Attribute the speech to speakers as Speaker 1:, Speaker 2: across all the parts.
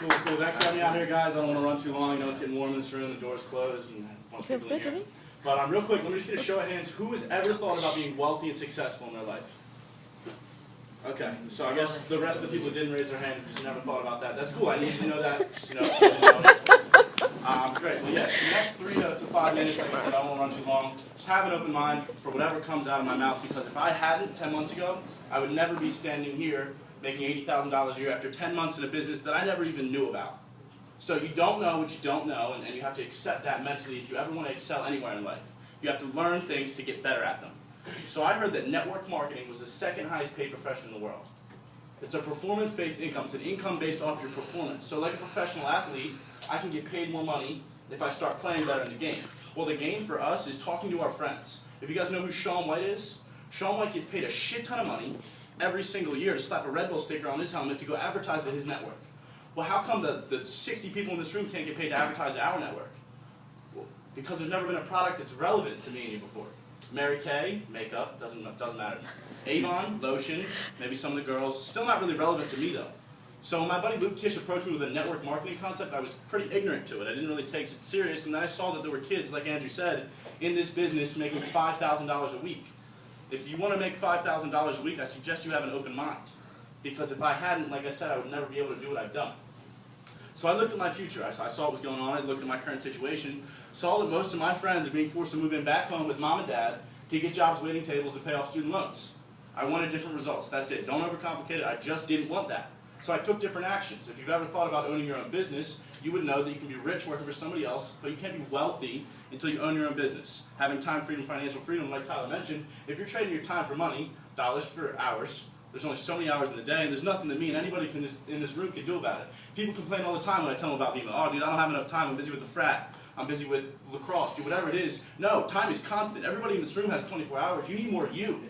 Speaker 1: Cool. Thanks for having me out here, guys. I don't want to run too long. I know it's getting warm in this room. The door's closed. And
Speaker 2: It feels good to me.
Speaker 1: But real quick, let me just get a show of hands. Who has ever thought about being wealthy and successful in their life? Okay, so I guess the rest of the people who didn't raise their hand just never thought about that. That's cool. I need you to know that. Just, great. Well, yeah, the next 3 to 5 minutes, like I said, I don't want to run too long. Just have an open mind for whatever comes out of my mouth, because if I hadn't 10 months ago, I would never be standing here making $80,000 a year after 10 months in a business that I never even knew about. So you don't know what you don't know, and you have to accept that mentally if you ever want to excel anywhere in life. You have to learn things to get better at them. So I heard that network marketing was the second highest paid profession in the world. It's a performance-based income. It's an income based off your performance. So like a professional athlete, I can get paid more money if I start playing better in the game. Well, the game for us is talking to our friends. If you guys know who Shaun White is, Shaun White gets paid a shit ton of money every single year to slap a Red Bull sticker on his helmet to go advertise to his network. Well, how come the 60 people in this room can't get paid to advertise to our network? Well, because there's never been a product that's relevant to me and you before. Mary Kay, makeup, doesn't matter. Avon, lotion, maybe some of the girls, still not really relevant to me though. So when my buddy Luke Kish approached me with a network marketing concept, I was pretty ignorant to it. I didn't really take it serious, and then I saw that there were kids, like Andrew said, in this business making $5,000 a week. If you want to make $5,000 a week, I suggest you have an open mind. Because if I hadn't, like I said, I would never be able to do what I've done. So I looked at my future. I saw what was going on. I looked at my current situation. Saw that most of my friends are being forced to move in back home with mom and dad to get jobs waiting tables to pay off student loans. I wanted different results. That's it. Don't overcomplicate it. I just didn't want that. So I took different actions. If you've ever thought about owning your own business, you would know that you can be rich working for somebody else, but you can't be wealthy until you own your own business. Having time freedom, financial freedom, like Tyler mentioned, if you're trading your time for money, dollars for hours, there's only so many hours in the day, and there's nothing that me and anybody in this room can do about it. People complain all the time when I tell them about Vemma. Oh, dude, I don't have enough time. I'm busy with the frat. I'm busy with lacrosse. Dude, whatever it is. No, time is constant. Everybody in this room has 24 hours. You need more you.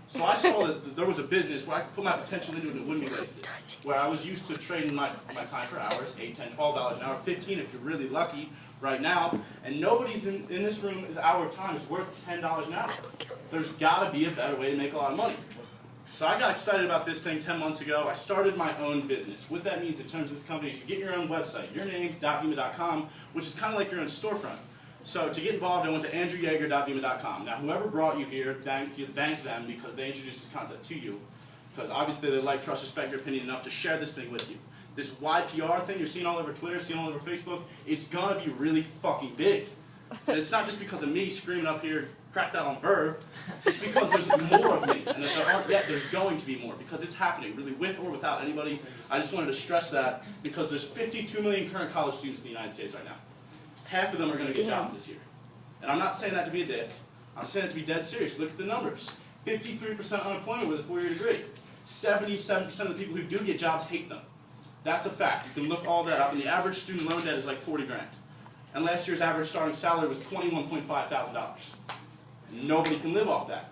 Speaker 1: So I saw that there was a business where I could put my potential into it and it wouldn't be wasted. Where I was used to trading my time for hours, $8, $10, $12 an hour, $15 if you're really lucky right now, and nobody's in this room, his hour of time is worth $10 an hour. There's got to be a better way to make a lot of money. So I got excited about this thing 10 months ago. I started my own business. What that means in terms of this company is you get your own website, yourname.vemma.com, which is kind of like your own storefront. So to get involved, I went to andrewyeager.vemma.com. Now, whoever brought you here, thank them because they introduced this concept to you. Because obviously they like, trust, respect your opinion enough to share this thing with you. This YPR thing you're seeing all over Twitter, seeing all over Facebook, it's going to be really fucking big. And it's not just because of me screaming up here, cracked out on Verve. It's because there's more of me. And if there aren't yet, there's going to be more. Because it's happening, really, with or without anybody. I just wanted to stress that because there's 52 million current college students in the United States right now. Half of them are going to get jobs this year. And I'm not saying that to be a dick. I'm saying it to be dead serious. Look at the numbers. 53% unemployment with a 4-year degree. 77% of the people who do get jobs hate them. That's a fact. You can look all that up. And the average student loan debt is like 40 grand. And last year's average starting salary was $21.5 thousand. Nobody can live off that.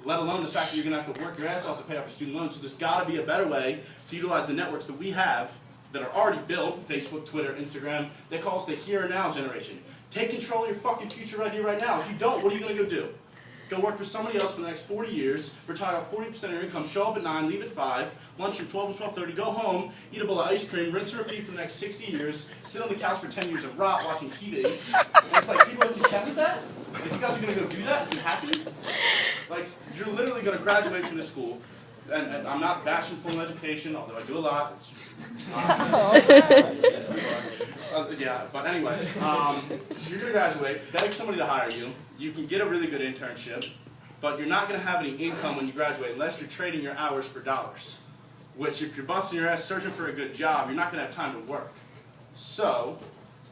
Speaker 1: Let alone the fact that you're going to have to work your ass off to pay off your student loans. So there's got to be a better way to utilize the networks that we have that are already built, Facebook, Twitter, Instagram. They call us the here and now generation. Take control of your fucking future right here, right now. If you don't, what are you going to go do? Go work for somebody else for the next 40 years, retire off 40% of your income, show up at 9, leave at 5, lunch from 12 to 12:30, go home, eat a bowl of ice cream, rinse and repeat for the next 60 years, sit on the couch for 10 years of rot watching TV. And it's like, people are content with that? Like, you guys are going to go do that? Are you happy? Like, you're literally going to graduate from this school. And I'm not bashing formal education, although I do a lot. Yeah, but anyway, so you're going to graduate, beg somebody to hire you. You can get a really good internship, but you're not going to have any income when you graduate unless you're trading your hours for dollars. Which, if you're busting your ass searching for a good job, you're not going to have time to work. So,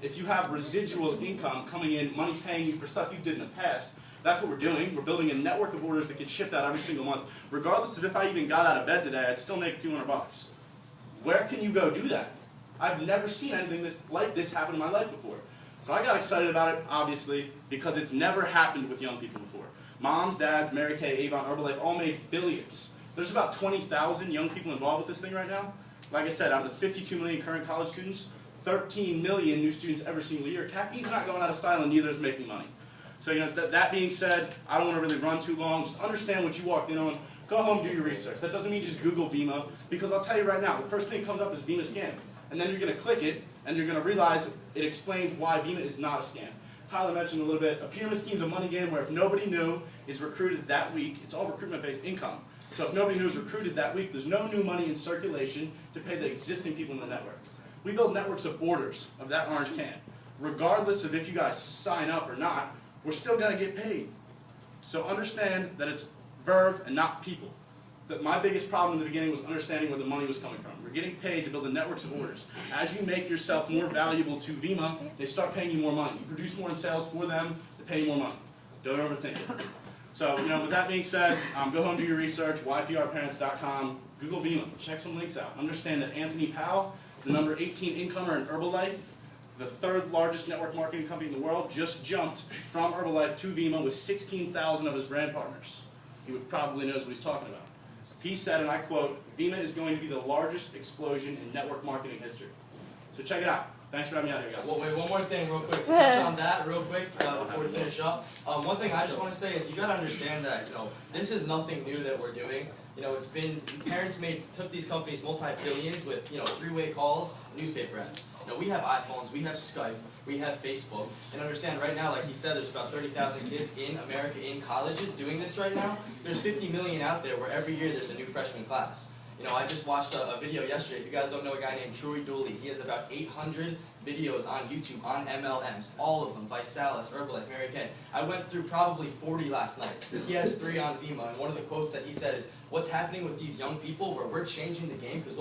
Speaker 1: if you have residual income coming in, money paying you for stuff you did in the past, that's what we're doing. We're building a network of orders that get shipped out every single month. Regardless of if I even got out of bed today, I'd still make $200. Where can you go do that? I've never seen anything like this happen in my life before. So I got excited about it, obviously, because it's never happened with young people before. Moms, dads, Mary Kay, Avon, Herbalife all made billions. There's about 20,000 young people involved with this thing right now. Like I said, out of the 52 million current college students, 13 million new students every single year. Caffeine's not going out of style, and neither is making money. So, that being said, I don't want to really run too long. Just understand what you walked in on. Go home, do your research. That doesn't mean just Google Vemma, because I'll tell you right now, the first thing that comes up is Vemma scam. and then you're going to click it, and you're going to realize it explains why Vemma is not a scam. Tyler mentioned a little bit, a pyramid scheme is a money game where if nobody new is recruited that week, it's all recruitment-based income. So if nobody new is recruited that week, there's no new money in circulation to pay the existing people in the network. We build networks of orders of that orange can. Regardless of if you guys sign up or not, we're still going to get paid. So understand that it's verve and not people. That my biggest problem in the beginning was understanding where the money was coming from. We're getting paid to build the networks of orders. As you make yourself more valuable to Vemma, they start paying you more money. You produce more in sales for them, they pay you more money. Don't overthink it. So, with that being said, go home, do your research, yprparents.com, Google Vemma, check some links out. Understand that Anthony Powell, the number 18 incomer in Herbalife, the 3rd largest network marketing company in the world, just jumped from Herbalife to Vemma with 16,000 of his brand partners. He would probably knows what he's talking about. He said, and I quote, "Vemma is going to be the largest explosion in network marketing history." So check it out. Thanks for having me out here, guys.
Speaker 2: Well, wait, one more thing real quick. To touch on that real quick before we finish up. One thing I just want to say is you got to understand that, this is nothing new that we're doing. It's been, parents took these companies multi-billions with, 3-way calls, newspaper ads. We have iPhones, we have Skype, we have Facebook, and understand right now, like he said, there's about 30,000 kids in America in colleges doing this right now. There's 50 million out there where every year there's a new freshman class. I just watched a video yesterday. If you guys don't know a guy named Troy Dooley, he has about 800 videos on YouTube on MLMs, all of them, Visalis, Herbalife, Mary Kay. I went through probably 40 last night. He has 3 on Vemma, and one of the quotes that he said is, what's happening with these young people where we're changing the game, because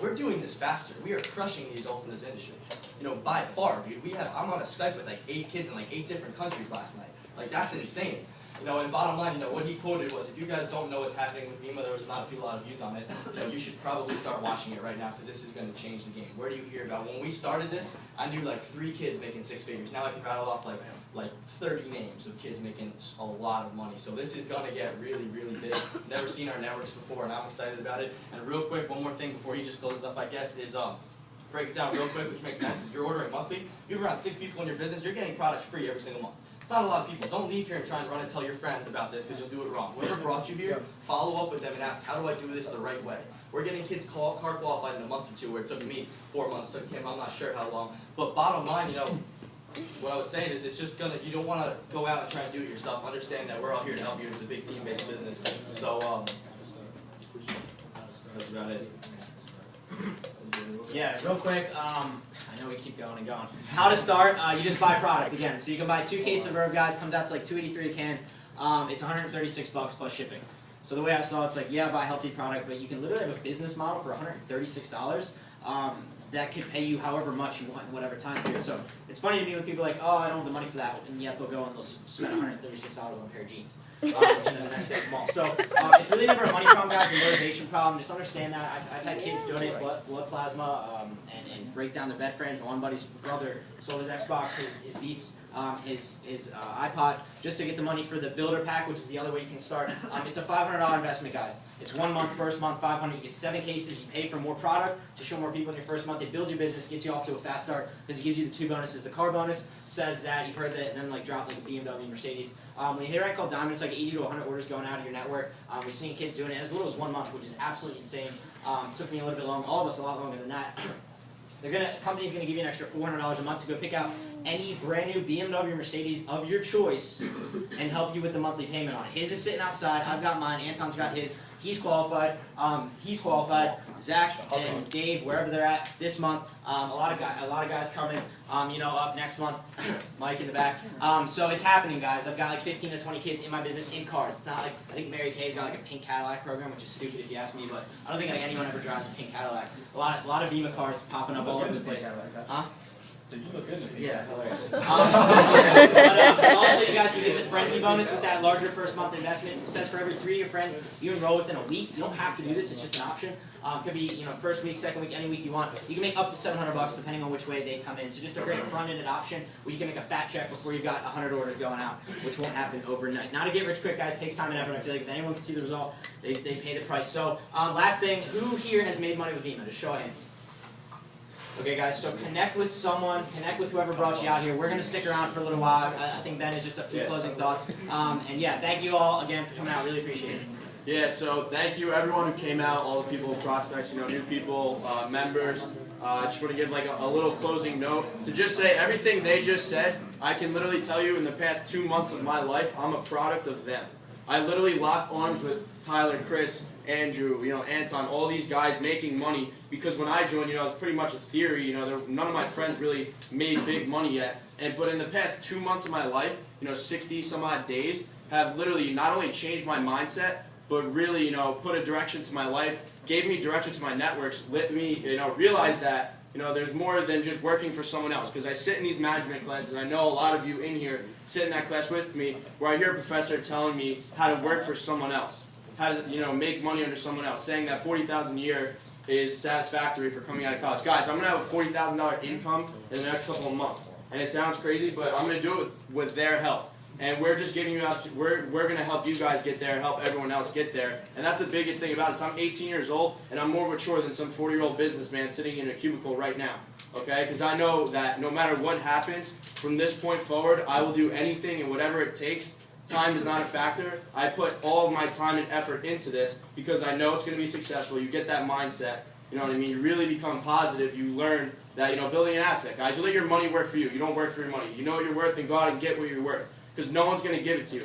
Speaker 2: we're doing this faster. We are crushing the adults in this industry. By far, dude. I'm on a Skype with like 8 kids in like 8 different countries last night. Like, that's insane. And bottom line, what he quoted was, if you guys don't know what's happening with Vemma, there was not a lot of views on it, you should probably start watching it right now, because this is going to change the game. Where do you hear about? When we started this, I knew like 3 kids making 6 figures. Now I can rattle off like 30 names of kids making a lot of money. So this is going to get really, really big. Never seen our networks before, and I'm excited about it. And real quick, one more thing before he just closes up, I guess, is break it down real quick, which makes sense, is you're ordering monthly. You have around 6 people in your business, you're getting products free every single month. It's not a lot of people. Don't leave here and try and run and tell your friends about this, because you'll do it wrong. Whoever brought you here, follow up with them and ask, how do I do this the right way? We're getting kids car qualified in a month or 2, where it took me 4 months, took him, I'm not sure how long. But bottom line, what I was saying is it's just you don't want to go out and try and do it yourself. Understand that we're all here to help you. It's a big team-based business. So, that's about it.
Speaker 3: Yeah, real quick, I know we keep going and going. How to start, you just buy product again. So you can buy 2 cases of Verve, guys, comes out to like $2.83 a can. It's $136 plus shipping. So the way I saw it, it's like, yeah, buy a healthy product, but you can literally have a business model for $136 that could pay you however much you want in whatever time period. So it's funny to me when people are like, oh, I don't have the money for that, and yet they'll go and they'll spend $136 on a pair of jeans. The next day mall. So it's really never a money problem, guys, it's a motivation problem. Just understand that. I've had kids donate blood plasma and break down their bed frames. One buddy's brother sold his Xbox, his Beats, his iPod, just to get the money for the builder pack, which is the other way you can start. It's a $500 investment, guys. It's 1 month, first month, $500. You get 7 cases. You pay for more product to show more people in your first month. It builds your business, gets you off to a fast start, because it gives you the 2 bonuses. The car bonus says that you've heard that, and then like drop like a BMW, Mercedes. When you hit a rank called Diamond, it's like 80 to 100 orders going out of your network. We're seeing kids doing it as little as 1 month, which is absolutely insane. Took me a little bit long. All of us a lot longer than that. Company's going to give you an extra $400 a month to go pick out any brand new BMW or Mercedes of your choice and help you with the monthly payment on it. His is sitting outside. I've got mine. Anton's got his. He's qualified. Zach and Dave, wherever they're at this month. A lot of guys coming. Up next month. Mike in the back. So it's happening, guys. I've got like 15 to 20 kids in my business in cars. It's not like, I think Mary Kay's got like a pink Cadillac program, which is stupid if you ask me, but I don't think like anyone ever drives a pink Cadillac. A lot of Vemma cars popping up all over the place. Huh?
Speaker 4: So you look good in it.
Speaker 3: Yeah, hilarious. But also, you guys can get the frenzy bonus with that larger first month investment. It says for every 3 of your friends you enroll within a week. You don't have to do this; it's just an option. Could be first week, second week, any week you want. You can make up to $700 depending on which way they come in. So just a great front-ended option where you can make a fat check before you've got 100 orders going out, which won't happen overnight. Not a get rich quick, guys. It takes time and effort. I feel like if anyone can see the result, they pay the price. So last thing, who here has made money with Vemma? Just show of hands. Okay, guys, so connect with someone, connect with whoever brought you out here. We're going to stick around for a little while. I think Ben has just a few closing thoughts. And yeah, thank you all again for coming out. Really appreciate it.
Speaker 4: Yeah, so thank you everyone who came out, all the people, prospects, new people, members. I just want to give like a little closing note to just say everything they just said. I can literally tell you in the past 2 months of my life, I'm a product of them. I literally locked arms with Tyler, Chris, Andrew, Anton, all these guys making money because when I joined, it was pretty much a theory. None of my friends really made big money yet. But in the past 2 months of my life, 60 some odd days have literally not only changed my mindset, but really, put a direction to my life, gave me direction to my networks, let me, realize that, there's more than just working for someone else. Because I sit in these management classes, and I know a lot of you in here sit in that class with me, where I hear a professor telling me how to work for someone else, how to, make money under someone else, saying that $40,000 a year is satisfactory for coming out of college. Guys, I'm going to have a $40,000 income in the next couple of months. And it sounds crazy, but I'm going to do it with their help. And we're just giving you out, we're going to help you guys get there, help everyone else get there. And that's the biggest thing about this. I'm 18 years old, and I'm more mature than some 40-year-old businessman sitting in a cubicle right now. Okay? Because I know that no matter what happens, from this point forward, I will do anything and whatever it takes. Time is not a factor. I put all of my time and effort into this because I know it's going to be successful. You get that mindset. You know what I mean? You really become positive. You learn that, building an asset. Guys, you let your money work for you. You don't work for your money. You know what you're worth, and go out and get what you're worth. Because no one's going to give it to you.